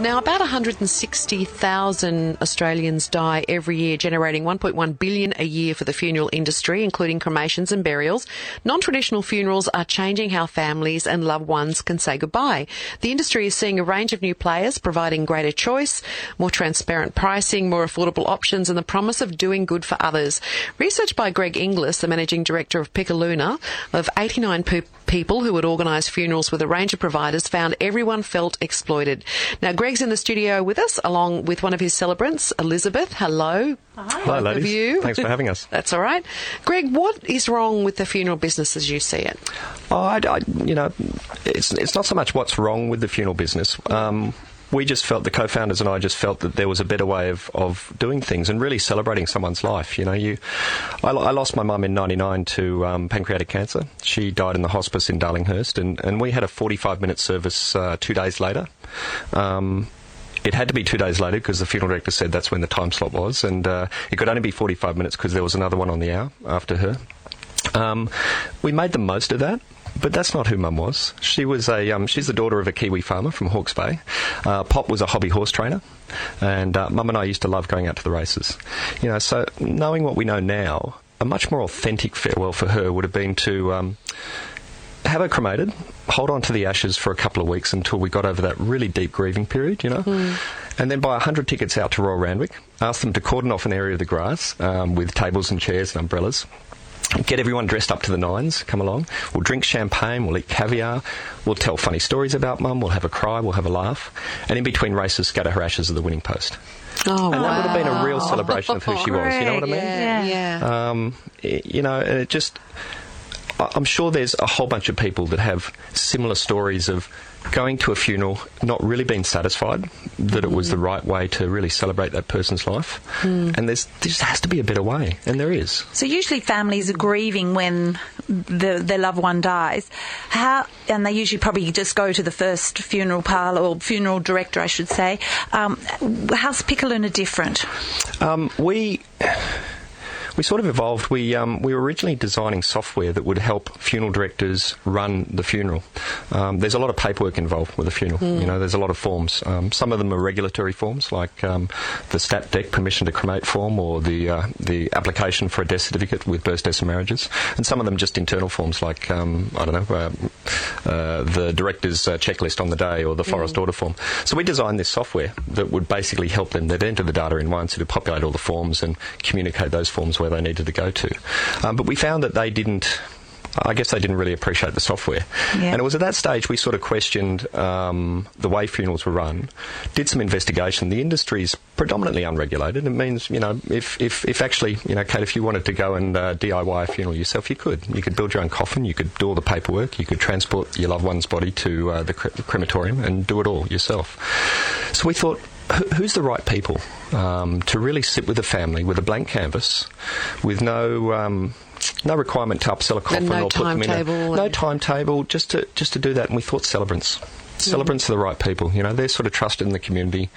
Now, about 160,000 Australians die every year, generating $1.1 billion a year for the funeral industry, including cremations and burials. Non-traditional funerals are changing how families and loved ones can say goodbye. The industry is seeing a range of new players, providing greater choice, more transparent pricing, more affordable options, and the promise of doing good for others. Research by Greg Inglis, the managing director of Picaluna, of 89 people who would organise funerals with a range of providers, found everyone felt exploited. Now, Greg's in the studio with us, along with one of his celebrants, Elizabeth. Hello. Hi. Hello, ladies. Of you. Thanks for having us. That's all right. Greg, what is wrong with the funeral business as you see it? It's not so much what's wrong with the funeral business. We just felt, the co-founders and I just felt that there was a better way of doing things and really celebrating someone's life. I lost my mum in 99 to pancreatic cancer. She died in the hospice in Darlinghurst, and we had a 45-minute service 2 days later. It had to be 2 days later because the funeral director said that's when the time slot was, and it could only be 45 minutes because there was another one on the hour after her. We made the most of that. But that's not who Mum was. She was she's the daughter of a Kiwi farmer from Hawke's Bay. Pop was a hobby horse trainer, and Mum and I used to love going out to the races. So knowing what we know now, a much more authentic farewell for her would have been to have her cremated, hold on to the ashes for a couple of weeks until we got over that really deep grieving period, and then buy 100 tickets out to Royal Randwick, ask them to cordon off an area of the grass with tables and chairs and umbrellas. Get everyone dressed up to the nines, come along. We'll drink champagne, we'll eat caviar, we'll tell funny stories about Mum, we'll have a cry, we'll have a laugh. And in between races, scatter her ashes at the winning post. Oh, and that would have been a real celebration of who she was, you know what I mean? Yeah. And it just... I'm sure there's a whole bunch of people that have similar stories of going to a funeral, not really being satisfied that it was the right way to really celebrate that person's life. And there just has to be a better way, and there is. So usually families are grieving when their loved one dies. And they usually probably just go to the first funeral parlour, or funeral director, I should say. How's Picaluna different? We sort of evolved. We were originally designing software that would help funeral directors run the funeral. There's a lot of paperwork involved with a funeral. There's a lot of forms. Some of them are regulatory forms, like the stat dec permission to cremate form, or the application for a death certificate with births, deaths and marriages. And some of them just internal forms, like the director's checklist on the day, or the forest order form. So we designed this software that would basically help them. They'd enter the data in one, so to populate all the forms and communicate those forms where they needed to go to. But we found that they didn't really appreciate the software. Yeah. And it was at that stage we sort of questioned the way funerals were run, did some investigation. The industry's predominantly unregulated. It means, if actually, Kate, if you wanted to go and DIY a funeral yourself, you could. You could build your own coffin, you could do all the paperwork, you could transport your loved one's body to the crematorium and do it all yourself. So we thought, who's the right people to really sit with a family with a blank canvas, with no requirement to upsell a coffin or put them in no timetable, just to do that. And we thought celebrants. Celebrants are the right people. They're sort of trusted in the community,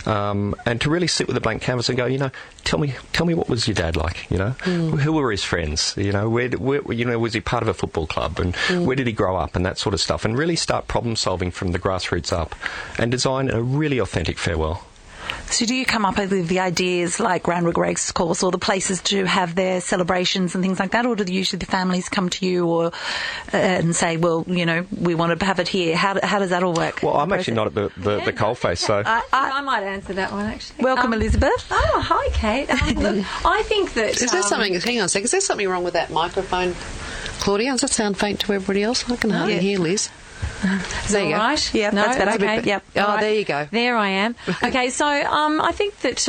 and to really sit with a blank canvas and go, tell me what was your dad like? Who were his friends? Where was he part of a football club, and where did he grow up, and that sort of stuff, and really start problem solving from the grassroots up, and design a really authentic farewell. So do you come up with the ideas like Randwick Race Course, or the places to have their celebrations and things like that, or do usually the families come to you and say, well, we want to have it here? How does that all work? Well, I'm actually not at the coalface, so... I might answer that one, actually. Welcome, Elizabeth. Oh, hi, Kate. Look, I think that... Is there something... Hang on a second. Is there something wrong with that microphone, Claudia? Does that sound faint to everybody else? I can hardly hear Liz. There you go. Right? Yeah, no, that's better. Okay. Yep. Oh, right. There you go. There I am. Okay, so I think that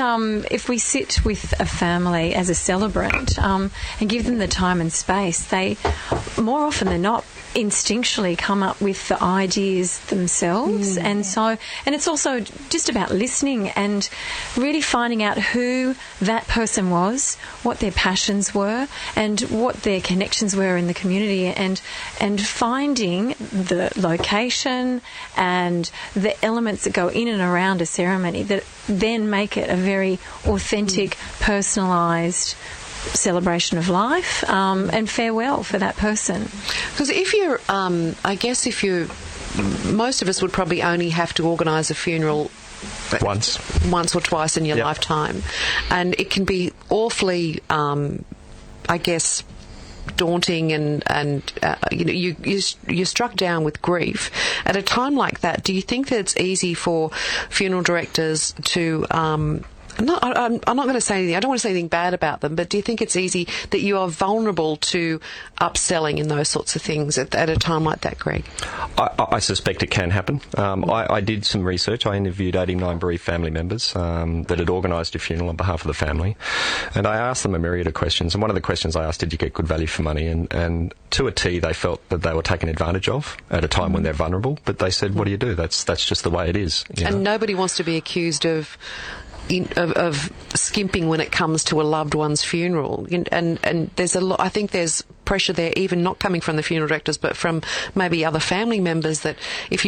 if we sit with a family as a celebrant and give them the time and space, they, more often than not, instinctually come up with the ideas themselves. And it's also just about listening and really finding out who that person was, what their passions were, and what their connections were in the community, and finding the location and the elements that go in and around a ceremony that then make it a very authentic, personalised celebration of life and farewell for that person. Because most of us would probably only have to organise a funeral once or twice in your lifetime, and it can be awfully, I guess, daunting, and you're struck down with grief at a time like that. Do you think that it's easy for funeral directors to I'm not going to say anything. I don't want to say anything bad about them, but do you think it's easy that you are vulnerable to upselling and those sorts of things at a time like that, Greg? I suspect it can happen. I did some research. I interviewed 89 bereaved family members that had organised a funeral on behalf of the family, and I asked them a myriad of questions. And one of the questions I asked, did you get good value for money? And to a T, they felt that they were taken advantage of at a time when they're vulnerable. But they said, what do you do? That's just the way it is. And nobody wants to be accused of skimping when it comes to a loved one's funeral, and there's a lot. I think there's pressure there, even not coming from the funeral directors, but from maybe other family members. That if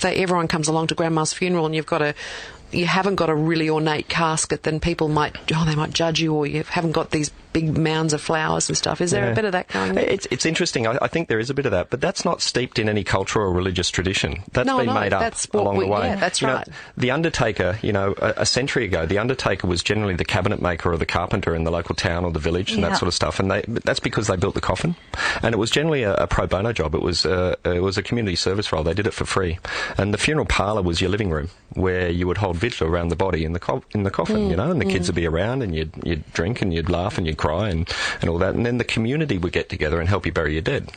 everyone comes along to Grandma's funeral and you haven't got a really ornate casket, then people might judge you, or you haven't got these big mounds of flowers and stuff. Is there a bit of that going on? It's interesting. I think there is a bit of that, but that's not steeped in any cultural or religious tradition. That's been made up along the way. Yeah, that's right. The undertaker, a century ago, the undertaker was generally the cabinet maker or the carpenter in the local town or the village and that sort of stuff. And that's because they built the coffin, and it was generally a pro bono job. It was a community service role. They did it for free. And the funeral parlour was your living room, where you would hold vigil around the body in the coffin, and the kids would be around, and you'd drink and you'd laugh and you'd cry and all that, and then the community would get together and help you bury your dead.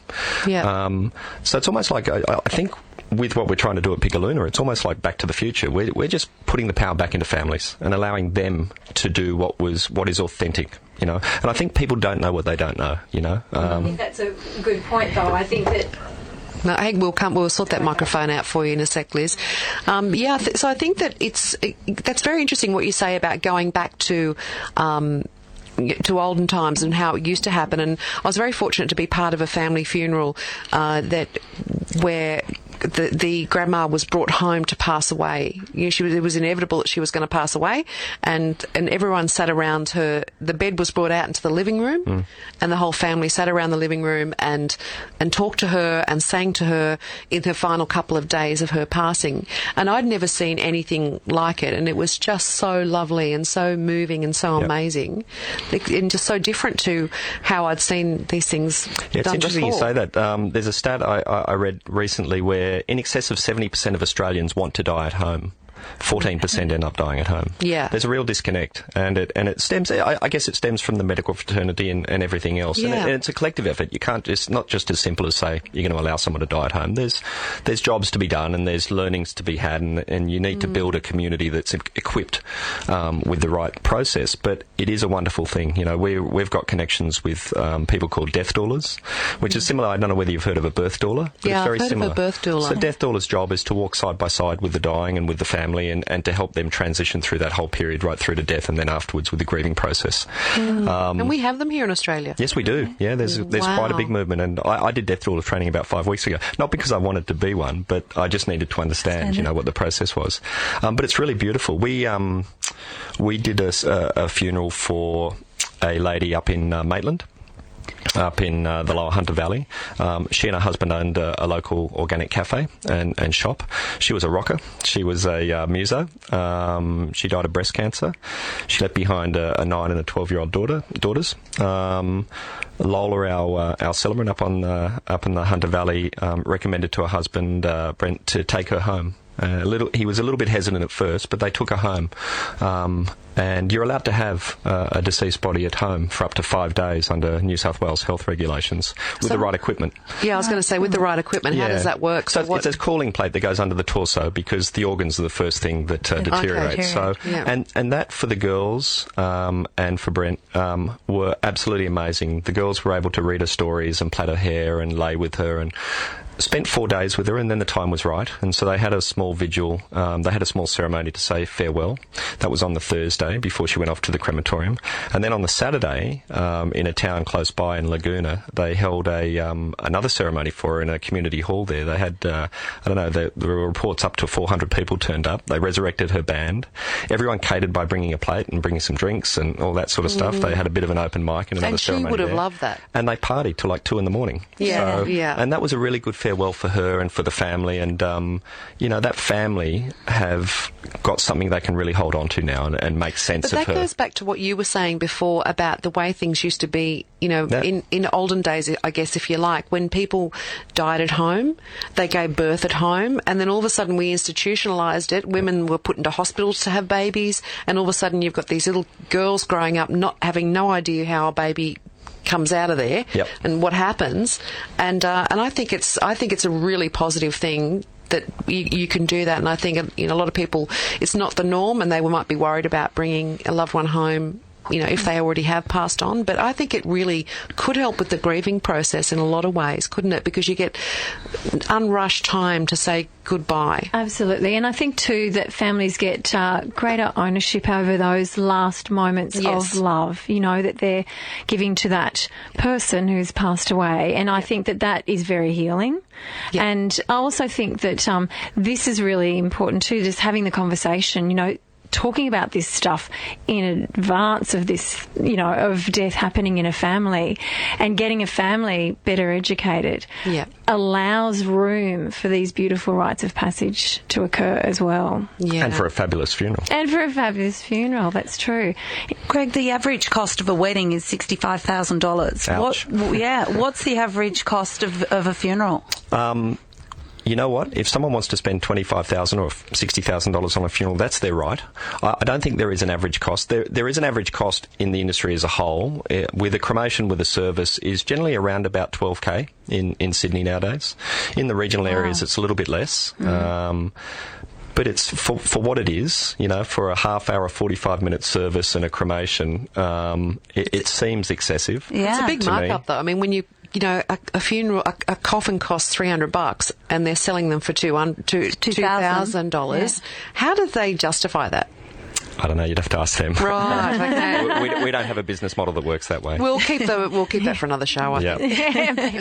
So it's almost like, I think with what we're trying to do at Picaluna, it's almost like Back to the Future. We're just putting the power back into families and allowing them to do what is authentic. And I think people don't know what they don't know. I think that's a good point, though. I think that. No, I think we'll sort that microphone out for you in a sec, Liz. So I think that that's very interesting what you say about going back to olden times and how it used to happen. And I was very fortunate to be part of a family funeral where the grandma was brought home to pass away. It was inevitable that she was going to pass away, and everyone sat around her. The bed was brought out into the living room, and the whole family sat around the living room and talked to her and sang to her in her final couple of days of her passing. And I'd never seen anything like it, and it was just so lovely and so moving and so amazing, and just so different to how I'd seen these things done before. It's interesting you say that. There's a stat I read recently where in excess of 70% of Australians want to die at home. 14% end up dying at home. Yeah. There's a real disconnect, and it stems. I guess it stems from the medical fraternity and everything else. Yeah. And it's a collective effort. You can't. It's not just as simple as say you're going to allow someone to die at home. There's jobs to be done, and there's learnings to be had, and you need to build a community that's equipped with the right process. But it is a wonderful thing. We've got connections with people called death doulas, which is similar. I don't know whether you've heard of a birth doula. But it's very I've heard similar. of a birth doula. So death doula's job is to walk side by side with the dying and with the family, and to help them transition through that whole period right through to death, and then afterwards with the grieving process. And we have them here in Australia. Yes, we do. Yeah, there's quite a big movement, and I did death doula training about 5 weeks ago. Not because I wanted to be one, but I just needed to understand, what the process was. But it's really beautiful. We did a funeral for a lady up in Maitland, up in the Lower Hunter Valley. She and her husband owned a local organic cafe and shop. She was a rocker. She was a muso. She died of breast cancer. She left behind a 9 and a 12-year-old daughters. Lola, our celebrant up in the Hunter Valley, recommended to her husband Brent to take her home. He was a little bit hesitant at first, but they took her home. And you're allowed to have a deceased body at home for up to 5 days under New South Wales health regulations with the right equipment. Yeah, I was going to say, with the right equipment, how does that work? So it's a calling plate that goes under the torso, because the organs are the first thing that deteriorate. And that for the girls and for Brent were absolutely amazing. The girls were able to read her stories and plait her hair and lay with her, and spent 4 days with her, and then the time was right, and so they had a small vigil. They had a small ceremony to say farewell. That was on the Thursday before she went off to the crematorium, and then on the Saturday, in a town close by in Laguna, they held another ceremony for her in a community hall there. They had there were reports up to 400 people turned up. They resurrected her band. Everyone catered by bringing a plate and bringing some drinks and all that sort of stuff. They had a bit of an open mic and another ceremony. And she would have loved that. And they partied till like 2 a.m. Yeah, And that was a really good farewell farewell for her and for the family, and that family have got something they can really hold on to now and make sense of her. But that goes back to what you were saying before about the way things used to be, in olden days, I guess, if you like, when people died at home, they gave birth at home, and then all of a sudden we institutionalised it. Women were put into hospitals to have babies, and all of a sudden you've got these little girls growing up not having no idea how a baby comes out of there and what happens, and I think it's a really positive thing that you can do that, and I think a lot of people, it's not the norm, and they might be worried about bringing a loved one home, if they already have passed on. But I think it really could help with the grieving process in a lot of ways, couldn't it? Because you get unrushed time to say goodbye. Absolutely. And I think too that families get greater ownership over those last moments of love, that they're giving to that person who's passed away. And I think that is very healing. Yep. And I also think that this is really important too, just having the conversation, talking about this stuff in advance of this, of death happening in a family, and getting a family better educated allows room for these beautiful rites of passage to occur as well. Yeah. And for a fabulous funeral. That's true. Greg, the average cost of a wedding is $65,000. Ouch. What's the average cost of a funeral? You know what? If someone wants to spend $25,000 or $60,000 on a funeral, that's their right. I don't think there is an average cost. There is an average cost in the industry as a whole. With a cremation with a service is generally around about $12,000 in Sydney nowadays. In the regional areas, it's a little bit less. But it's for what it is, for a half-hour, 45-minute service and a cremation, it seems excessive. Yeah. It's a big markup, though. I mean, when a funeral, a coffin costs $300 and they're selling them for $2,000. How do they justify that? I don't know. You'd have to ask them. Right. Okay. we don't have a business model that works that way. We'll keep that for another show. I think. Yeah, maybe.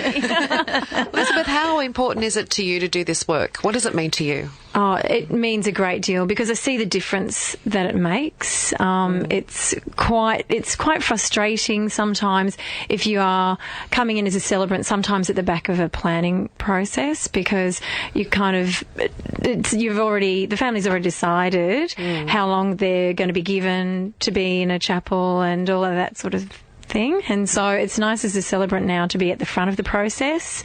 Elizabeth, how important is it to you to do this work? What does it mean to you? Oh, it means a great deal because I see the difference that it makes. It's quite frustrating sometimes if you are coming in as a celebrant, sometimes at the back of a planning process, because you the family's already decided how long they're going to be given to be in a chapel and all of that sort of thing. And so it's nice as a celebrant now to be at the front of the process,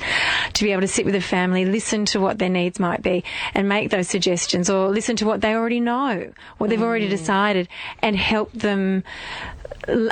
to be able to sit with the family, listen to what their needs might be and make those suggestions, or listen to what they already know, what they've already decided, and help them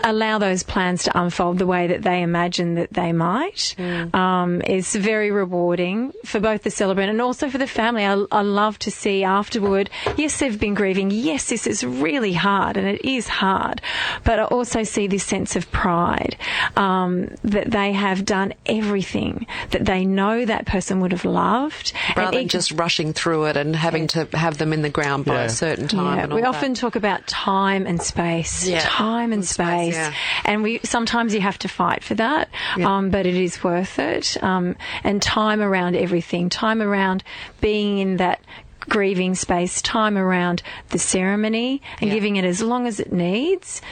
allow those plans to unfold the way that they imagine that they might. Is very rewarding for both the celebrant and also for the family. I love to see afterward, yes, they've been grieving, yes, this is really hard, and it is hard, but I also see this sense of pride that they have done everything that they know that person would have loved, rather than just rushing through it and having to have them in the ground by a certain time. And we often talk about time and space. Time and space. And sometimes you have to fight for that, but it is worth it. And time around everything, time around being in that grieving space, time around the ceremony and giving it as long as it needs.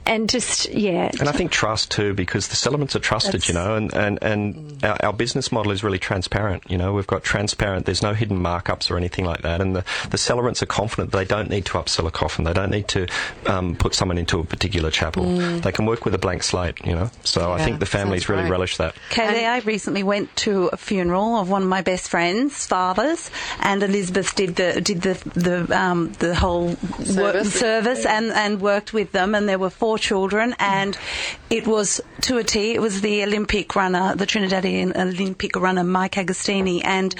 And just, And I think trust too, because the celebrants are trusted, and our business model is really transparent. We've got transparent, there's no hidden markups or anything like that. And the celebrants are confident they don't need to upsell a coffin. They don't need to put someone into a particular chapel. They can work with a blank slate, So I think the families really relish that. Kaylee, I recently went to a funeral of one of my best friends' fathers, and Elizabeth did the whole service and worked with them, and there were 4 children, and it was to a T. It was the Olympic runner, the Trinidadian Olympic runner, Mike Agostini, and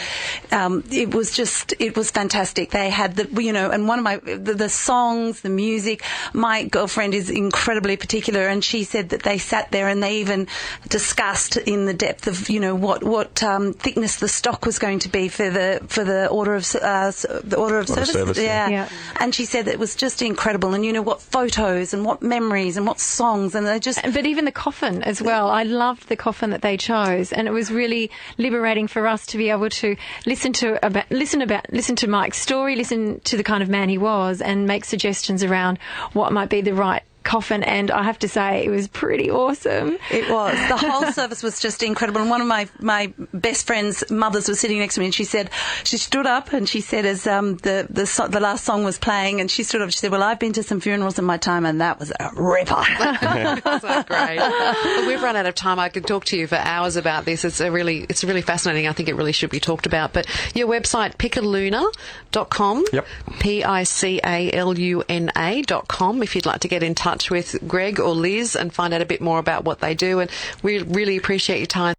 it was fantastic. They had and one of the songs, the music. My girlfriend is incredibly particular, and she said that they sat there and they even discussed in the depth of what thickness the stock was going to be for the order of service. Yeah. And she said that it was just incredible, and what photos and what memories and what songs, and they just... But even the coffin as well. I loved the coffin that they chose, and it was really liberating for us to be able to listen to Mike's story, listen to the kind of man he was, and make suggestions around what might be the right coffin, and I have to say it was pretty awesome. It was. The whole service was just incredible. And one of my best friend's mothers was sitting next to me, and she stood up and she said, as the last song was playing, and she stood up, she said, well, I've been to some funerals in my time, and that was a ripper. So great. Well, we've run out of time. I could talk to you for hours about this. It's really fascinating. I think it really should be talked about. But your website, Picaluna.com. Yep. Picaluna.com, if you'd like to get in touch with Greg or Liz and find out a bit more about what they do. And we really appreciate your time.